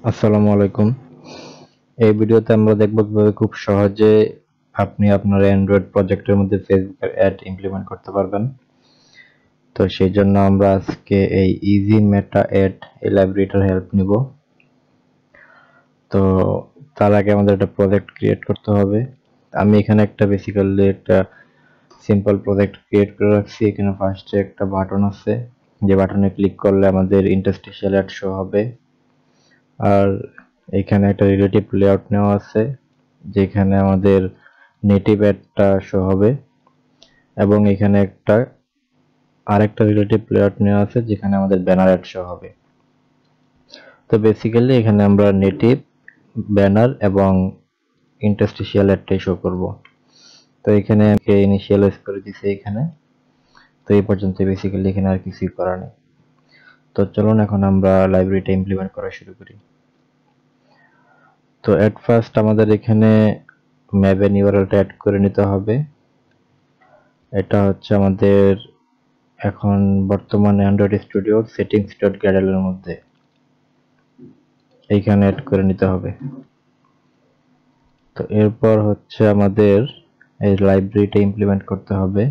আসসালামু আলাইকুম। এই ভিডিওতে আমরা দেখব কিভাবে খুব সহজে আপনি আপনার অ্যান্ড্রয়েড প্রজেক্টের মধ্যে ফেসবুকের অ্যাড ইমপ্লিমেন্ট করতে পারবেন। তো সেই জন্য আমরা আজকে এই ইজি মেটা অ্যাড এই লাইব্রেরিটার হেল্প নিব। তো তার আগে আমাদের একটা প্রজেক্ট ক্রিয়েট করতে হবে। আমি এখানে বেসিক্যালি একটা সিম্পল প্রজেক্ট ক্রিয়েট করে রাখছি। এখানে ফার্স্টে একটা বাটন আছে, যে বাটনে ক্লিক করলে আমাদের ইন্টারস্টিশিয়াল অ্যাড শো হবে। আর এখানে একটা রিলেটিভ লেআউট নেওয়া আছে, যেখানে আমাদের নেটিভ অ্যাডটা শো হবে, এবং এখানে আরেকটা রিলেটিভ লেআউট নেওয়া আছে যেখানে আমাদের ব্যানার অ্যাড শো হবে। তো বেসিক্যালি এখানে আমরা নেটিভ, ব্যানার এবং ইন্টারস্টিশিয়াল অ্যাডটাই শো করব। তো এখানে আমি ইনিশিয়ালাইজ করে দিছি এখানে। তো এই পর্যন্ত বেসিক্যালি এখানে আর কিছুই করা নেই। তো চলুন এখন আমরা লাইব্রেরিটা ইমপ্লিমেন্ট করা শুরু করি। তো এট ফার্স্ট আমাদের এখানে ম্যাবেন ইউআরএলটা অ্যাড করে নিতে হবে। এটা হচ্ছে আমাদের এখন বর্তমানে অ্যান্ড্রয়েড স্টুডিওর settings.gradle এর মধ্যে এইখানে অ্যাড করে নিতে হবে। তো এরপর হচ্ছে আমাদের এই লাইব্রেরিটা ইমপ্লিমেন্ট করতে হবে।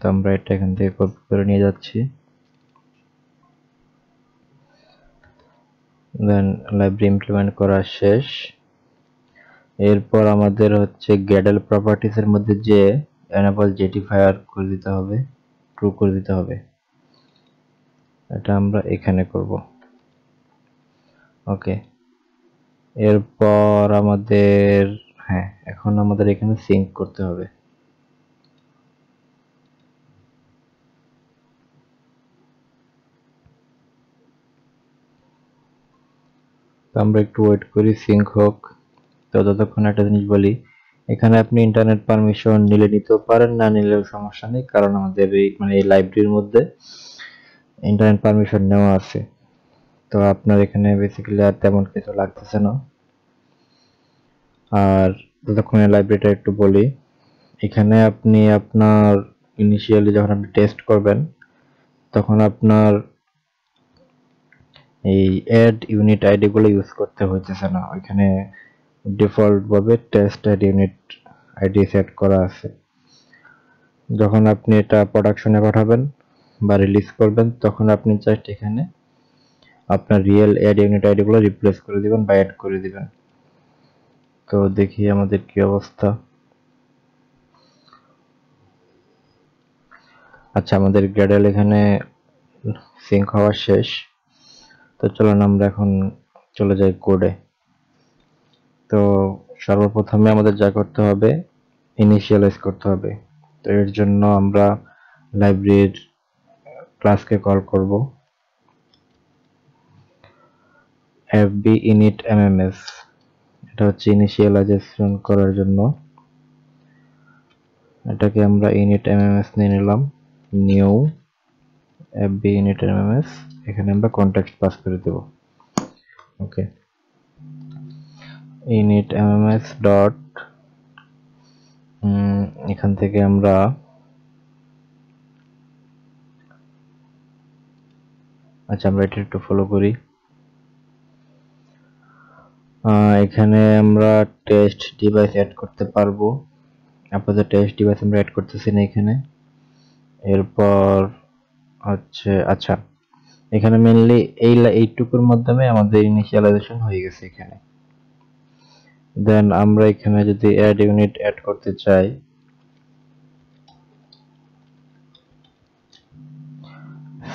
তো আমরা এটা এখান থেকে কপি করে নিয়ে যাচ্ছি। দেন লাইব্রেরি ইমপ্লিমেন্ট করা শেষ। এরপর আমাদের হচ্ছে গ্যাডেল প্রপার্টিস এর মধ্যে যে এনেবল জেটিফায়ার করে দিতে হবে, ট্রু করে দিতে হবে। এটা আমরা এখানে করব। ওকে, এরপর আমাদের এখন আমাদের এখানে সিঙ্ক করতে হবে। তো আমরা একটু ওয়েট করি সিঙ্ক হোক। তো ততক্ষণ একটা জিনিস বলি, এখানে আপনি ইন্টারনেট পারমিশন নিলে নিতেও পারেন, না নিলেও সমস্যা নেই, কারণ আমাদের এই লাইব্রেরির মধ্যে ইন্টারনেট পারমিশন নেওয়া আছে। তো আপনার এখানে বেসিক্যালি আর তেমন কিছু লাগতেছে না। আর ততক্ষণে লাইব্রেরিটা একটু বলি, এখানে আপনি আপনার ইনিশিয়ালি যখন আপনি টেস্ট করবেন তখন আপনার এই অ্যাড ইউনিট আইডি গুলো ইউজ করতে হইতেছে না। ওইখানে ডিফল্ট ভাবে test ad unit ID set করা আছে। যখন আপনি এটা প্রোডাকশনে পাঠাবেন বা রিলিজ করবেন তখন আপনি জাস্ট এখানে আপনার রিয়েল অ্যাড ইউনিট আইডি গুলো রিপ্লেস করে দিবেন বা অ্যাড করে দিবেন। তো দেখি আমাদের কি অবস্থা। আচ্ছা, আমাদের গ্র্যাডেল এখানে সিঙ্ক হওয়া শেষ। তো চলুন আমরা এখন চলে যাই কোডে। তো সর্বপ্রথমে আমাদের যা করতে হবে, ইনিশিয়ালাইজ করতে হবে। তো এর জন্য আমরা লাইব্রেরির ক্লাসকে কল করব fb init mms। এটা হচ্ছে ইনিশিয়ালাইজেশন করার জন্য। এটাকে আমরা init mms নিয়ে নিলাম, নিউ fb init mms। এখানে আমরা কনটেক্সট পাস করে দেব। ওকে, init mms ডট এখান থেকে আমরা আমরা এটা একটু ফলো করি। এখানে আমরা টেস্ট ডিভাইস অ্যাড করতে পারবো। আপাতত টেস্ট ডিভাইস আমরা অ্যাড করতেছি না এখানে। এরপর হচ্ছে এখানে মেইনলি এইটুকুর মাধ্যমে আমাদের ইনিশিয়ালাইজেশন হয়ে গেছে এখানে। দেন আমরা এখানে যদি অ্যাড ইউনিট অ্যাড করতে চাই,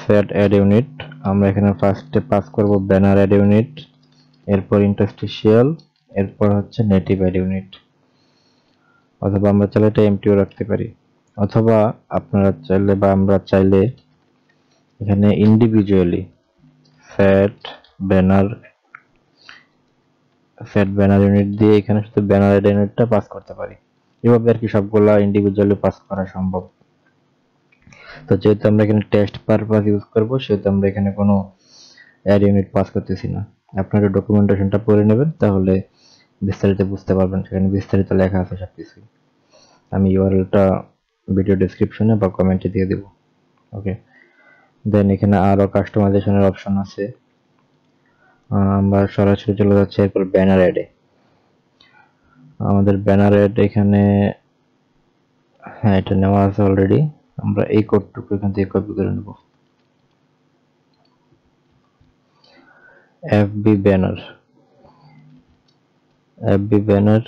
সেট অ্যাড ইউনিট, আমরা এখানে ফার্স্টে পাস করব ব্যানার অ্যাড ইউনিট, এরপর ইন্টারস্টিশিয়াল, এরপর হচ্ছে নেটিভ অ্যাড ইউনিট। অথবা আমরা চাইলে এটা এমটিও রাখতে পারি, অথবা আপনারা চাইলে বা আমরা চাইলে এখানে ইন্ডিভিজুয়ালি সেট ব্যানার ইউনিট দিয়ে এখানে শুধু ব্যানার অ্যাড ইউনিটটা পাস করতে পারি। এভাবে আর কি সবগুলা ইন্ডিভিজুয়ালি পাস করা সম্ভব। তো যেহেতু আমরা এখানে টেস্ট পারপাস ইউজ করব, সেহেতু আমরা এখানে কোনো অ্যাড ইউনিট পাস করতেছি না। আপনারা ডকুমেন্টেশনটা পড়ে নেবেন, তাহলে বিস্তারিত বুঝতে পারবেন, সেখানে বিস্তারিত লেখা আছে সবকিছুই। আমি ইউআরএলটা ভিডিও ডেসক্রিপশনে বা কমেন্টে দিয়ে দেব। ওকে, দেন এখানে আরো কাস্টমাইজেশনের অপশন আছে। আমরা সরাসরি চলে যাচ্ছি এরপর ব্যানার অ্যাডে। আমাদের ব্যানার অ্যাড এখানে, হ্যাঁ এটা নেওয়া আছে অলরেডি। আমরা এই কোডটুকু এখান থেকে কপি করে নেব। FB banner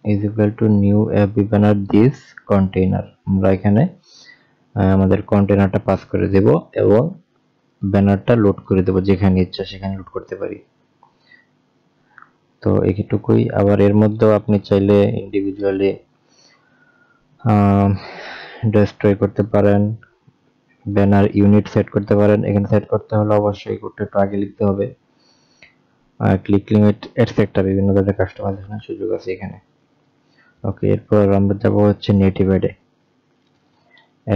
is equal to new FB banner this container। আমরা এখানে আমাদের কন্টেনারটা পাস করে দেব এবং ব্যানারটা লোড করে দেব, যেখানে ইচ্ছা সেখানে লোড করতে পারি। তো এইটুকুই। আবার এর মধ্যেও আপনি চাইলে ইন্ডিভিজুয়ালি ডেস্ট্রয় করতে পারেন, ব্যানার ইউনিট সেট করতে পারেন। এখানে সেট করতে হলে অবশ্যই কোডটা একটু আগে লিখতে হবে। ক্লিক লিমিট এটসেট্রা বিভিন্ন ধরনের কাস্টমাইজেশনের সুযোগ আছে এখানে। ওকে, এরপর আমরা যাব হচ্ছে নেটিভ অ্যাডে।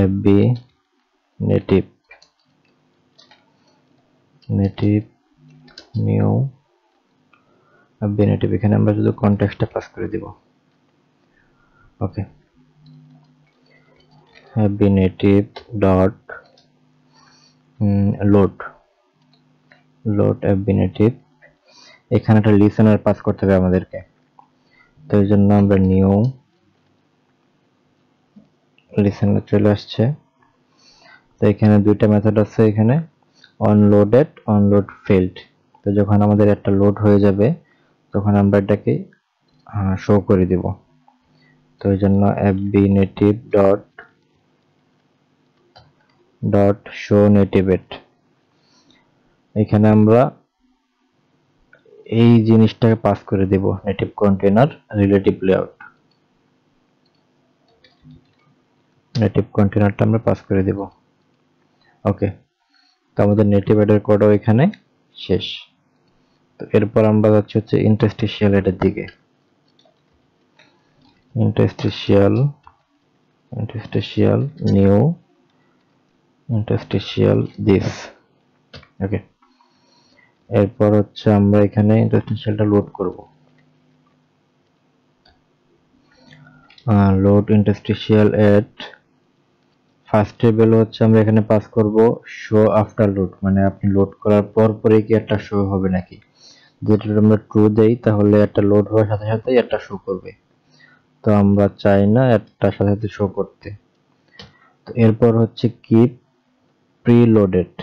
FB নেটিভ নিউ FB নেটিভ, এখানে আমরা শুধু কনটেক্সটটা পাস করে দিব। ওকে, FB নেটিভ ডট লোড FB নেটিভ। এখানে একটা লিসেনার পাস করতে হবে আমাদেরকে, তো এই জন্য আমরা নিউ লিসেনার চলে আসছে। তো এখানে দুইটা মেথড আছে, এখানে অনলোডেড অনলোড ফেল্ড। তো যখন আমাদের একটা লোড হয়ে যাবে তখন আমরা এটাকে শো করে দিব। তো এই জন্য FB নেটিভ ডট শো নেটিভেট, এখানে আমরা এই জিনিসটাকে পাস করে দেব, নেটিভ কন্টেনার রিলেটিভ লেআউট। নেটিভ কন্টেনারটা আমরা পাস করে দেব। ওকে, তো আমাদের নেটিভ অ্যাডের কোডও এখানে শেষ। তো এরপর আমরা যাচ্ছি হচ্ছে ইন্টারস্টিশিয়াল অ্যাডের দিকে। Interstitial new interstitial this. Okay, এরপর হচ্ছে আমরা এখানে ইন্টারস্টিশিয়ালটা লোড করব। Load interstitial ad first table হচ্ছে আমরা এখানে পাস করব শো আফটার লোড, মানে আপনি লোড করার পর পরে কি একটা শো হবে নাকি। যেটা আমরা ট্রু দেই তাহলে একটা লোড হওয়ার সাথে সাথেই একটা শো করবে, তো আমরা চাই না একটা সাথে সাথে শো করতে। তো এরপর হচ্ছে কিপ প্রিলোডেড,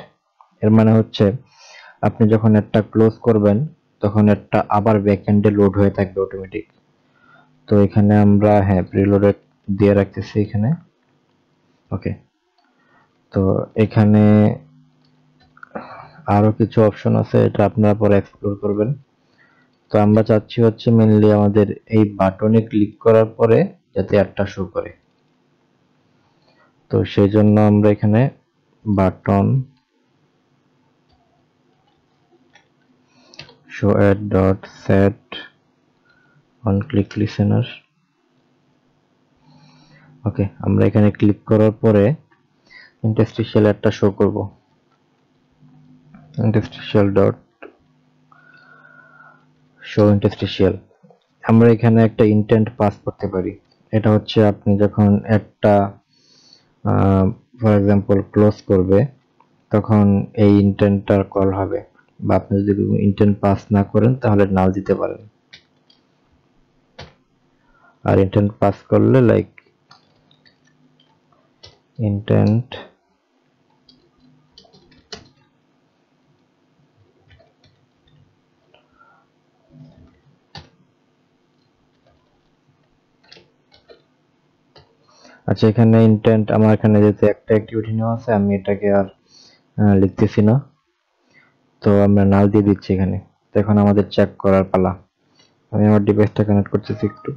এর মানে হচ্ছে আপনি যখন একটা ক্লোজ করবেন তখন একটা আবার ব্যাকএন্ডে লোড হয়ে থাকবে অটোমেটিক। তো এখানে আমরা হ্যাঁ প্রিলোডেড দিয়ে রাখতেছি এখানে। ওকে, তো এখানে আরো কিছু অপশন আছে, এটা আপনারা পরে এক্সপ্লোর করবেন। তো আমরা চাচ্ছি হচ্ছে মেইনলি আমাদের এই বাটনে ক্লিক করার পরে যাতে একটা শো করে। তো সেই জন্য আমরা এখানে button show ad dot set on click listener। ওকে, আমরা এখানে ক্লিক করার পরে ইন্টারস্টিশিয়াল একটা শো করব। ইন্টারস্টিশিয়াল ডট শো ইন্টারস্টিশিয়াল, আমরা এখানে একটা ইন্টেন্ট পাস করতে পারি। এটা হচ্ছে আপনি যখন একটা ফর এক্সাম্পল ক্লোজ করবে তখন এই ইন্টেন্টটার কল হবে, বা আপনি যদি ইন্টেন্ট পাস না করেন তাহলে নাল দিতে পারেন। আর ইন্টেন্ট পাস করলে লাইক ইন্টেন্ট আচ্ছা, এখানে ইন্টেন্ট আমার এখানে যেহেতু একটা অ্যাক্টিভিটি নেওয়া আছে আমি এটাকে আর লিখতেছি না, তো আমরা নাল দিয়ে দিচ্ছি এখানে। তো এখন আমাদের চেক করার পালা। আমি আমার ডিভাইসটা কানেক্ট করতেছি একটু।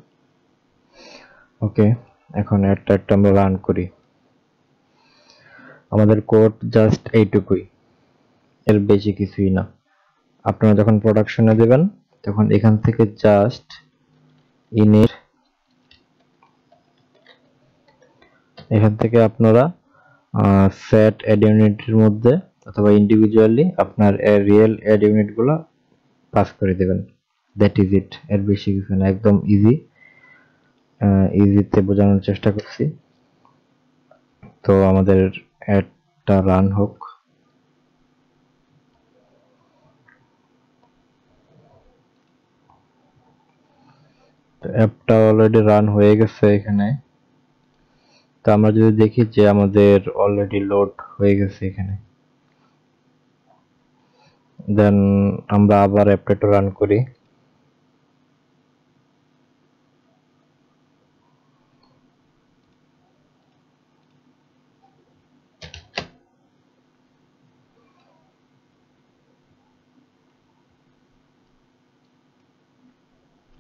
ওকে, এখন একটা আমরা রান করি। আমাদের কোড জাস্ট এইটুকুই, এর বেশি কিছুই না। আপনারা যখন প্রোডাকশনে দেবেন তখন এখান থেকে জাস্ট ইনের এখান থেকে আপনারা সেট অ্যাড ইউনিটের মধ্যে অথবা ইন্ডিভিজুয়ালি আপনার রিয়েল অ্যাড ইউনিটগুলো পাস করে দেবেন। দ্যাট ইজ ইট, এর বেশি কিছু না, একদম ইজিতে বোঝানোর চেষ্টা করছি। তো আমাদের অ্যাডটা রান হোক। অ্যাপটা অলরেডি রান হয়ে গেছে এখানে। তো আমরা যদি দেখি যে আমাদের অলরেডি লোড হয়ে গেছে এখানে, দেন আমরা আবার অ্যাপটা রান করি।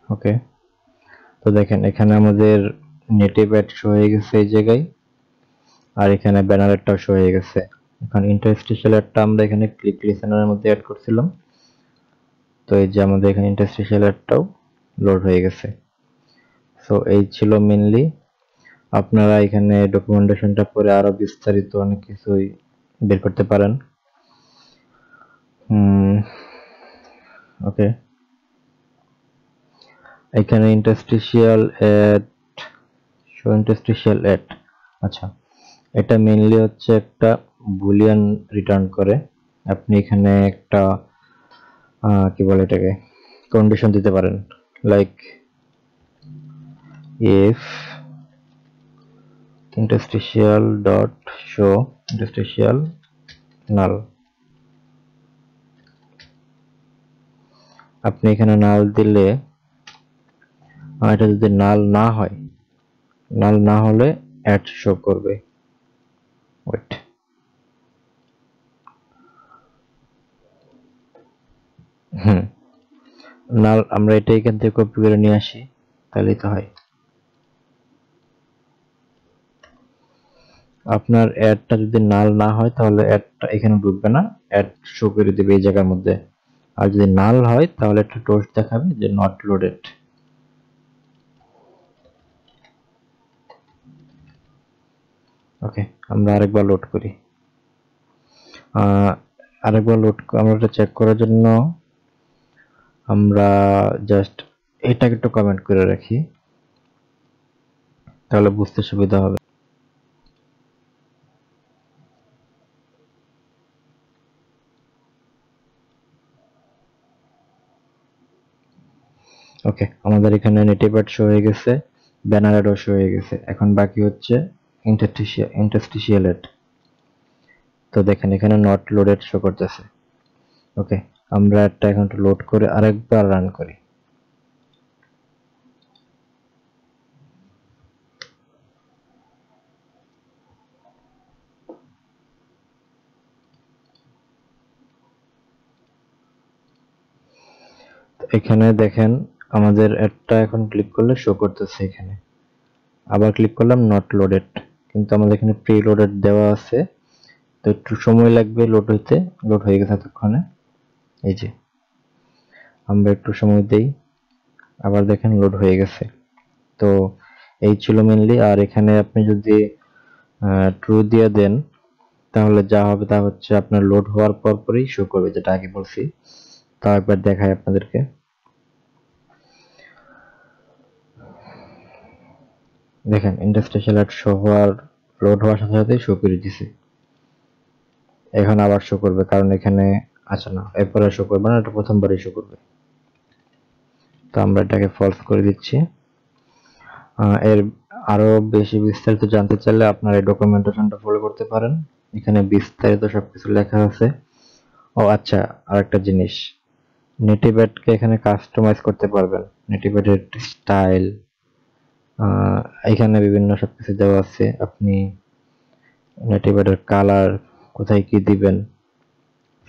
ওকে, তো দেখেন এখানে আমাদের নেটিভ অ্যাড শো হয়ে গেছে এই জায়গায়, আর এখানে ব্যানার অ্যাডটাও শো হয়ে গেছে। এখন ইন্টারস্টিশিয়াল অ্যাডটা আমরা এখানে ক্লিক লিসেনারের মধ্যে অ্যাড করছিলাম, তো এই যে আমাদের এখানে ইন্টারস্টিশিয়াল অ্যাডটাও লোড হয়ে গেছে। সো এই ছিল মেইনলি। আপনারা এখানে ডকুমেন্টেশনটা পরে আরো বিস্তারিত অনেক কিছুই বের করতে পারেন। ওকে, এখানে interstitial ad, show interstitial ad, আচ্ছা এটা মেইনলি হচ্ছে একটা বুলিয়ান রিটার্ন করে। আপনি এখানে একটা কি বলে এটাকে কন্ডিশন দিতে পারেন, like if interstitial dot show interstitial null, আপনি এখানে নাল দিলে এটা যদি নাল না হয়, নাল না হলে অ্যাড শো করবে। ওয়েট, নাল আমরা এটা এখান থেকে কপি করে নিয়ে আসি, তাহলেই তো হয়। আপনার অ্যাডটা যদি নাল না হয় তাহলে অ্যাডটা এখানে ঢুকবে না, অ্যাড শো করে দিবে এই জায়গার মধ্যে। আর যদি নাল হয় তাহলে একটা টোস্ট দেখাবে যে নট লোডেড। ওকে, আমরা আরেকবার লোড করি। আরেকবার লোড আমরা এটা চেক করার জন্য আমরা জাস্ট এটাকে একটু কমেন্ট করে রাখি, তাহলে বুঝতে সুবিধা হবে। ওকে, আমাদের এখানে নেটিভ অ্যাড শো হয়ে গেছে, ব্যানার অ্যাডও শো হয়ে গেছে। এখন বাকি হচ্ছে ইন্টারস্টিশিয়াল অ্যাড। তো দেখেন এখানে নট লোডেড শো করতেছে। ওকে, আমরা একটা এখন লোড করে আরেকবার রান করি। এখানে দেখেন আমাদের অ্যাডটা এখন ক্লিক করলে শো করতেছে এখানে, আবার ক্লিক করলাম নট লোডেড, কিন্তু আমাদের এখানে প্রি লোডেড দেওয়া আছে, তো একটু সময় লাগবে লোড হইতে। লোড হয়ে গেছে এতক্ষণে, এই যে আমরা একটু সময় দেই, আবার দেখেন লোড হয়ে গেছে। তো এই ছিল মেনলি। আর এখানে আপনি যদি ট্রু দিয়ে দেন তাহলে যা হবে তা হচ্ছে আপনার লোড হওয়ার পর পরই শো করবে, যেটা আগে বলছি। তাও একবার দেখাই আপনাদেরকে। দেখেন ইন্টারস্টিশিয়াল অ্যাড শো হওয়ার, লোড হওয়ার সাথে সাথে শো করে দিছে। এখন আবার শো করবে, কারণ এখানে আচ্ছা না, এরপরে শো করবে না, এটা প্রথমবারই শো করবে। তো আমরা এটাকে ফলস করে দিচ্ছি। এর আরো বেশি বিস্তারিত জানতে চাইলে আপনারা এই ডকুমেন্টেশনটা ফলো করতে পারেন, এখানে বিস্তারিত সবকিছু লেখা আছে। ও আচ্ছা, আরেকটা জিনিস, নেটিভ অ্যাডকে এখানে কাস্টমাইজ করতে পারবেন। নেটিভ অ্যাডের স্টাইল এখানে বিভিন্ন সবকিছু দেওয়া আছে। আপনি নেটিভ অ্যাডের কালার কোথায় কি দিবেন,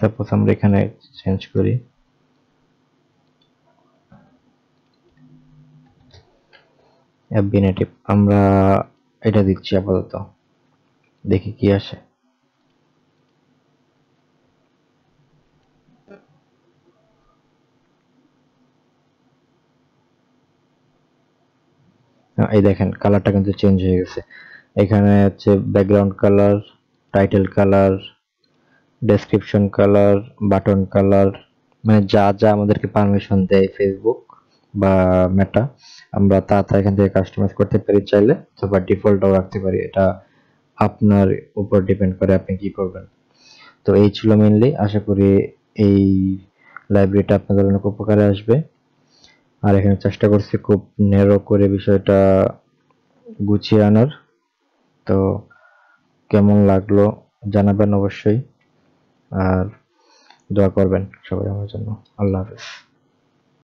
সাপোজ আমরা এখানে চেঞ্জ করি, এফবি নেটিভ আমরা এটা দিচ্ছি আপাতত, দেখি কি আসে। এই দেখেন কালারটা কিন্তু চেঞ্জ হয়ে গেছে। এখানে হচ্ছে background colour, title colour, description colour, button colour, মানে যা যা আমাদেরকে পারমিশন দেয় ফেসবুক বা মেটা, আমরা তা এখান থেকে কাস্টমাইজ করতে পারি চাইলে, অথবা ডিফল্টও রাখতে পারি। এটা আপনার উপর ডিপেন্ড করে আপনি কি করবেন। তো এই ছিল মেইনলি। আশা করি এই লাইব্রেরিটা আপনাদের অনেক উপকারে আসবে। আর এখানে চেষ্টা করছি খুব ন্যারো করে বিষয়টা গুছিয়ে আনার। তো কেমন লাগলো জানাবেন অবশ্যই, আর দোয়া করবেন সবাই আমার জন্য। আল্লাহ হাফেজ।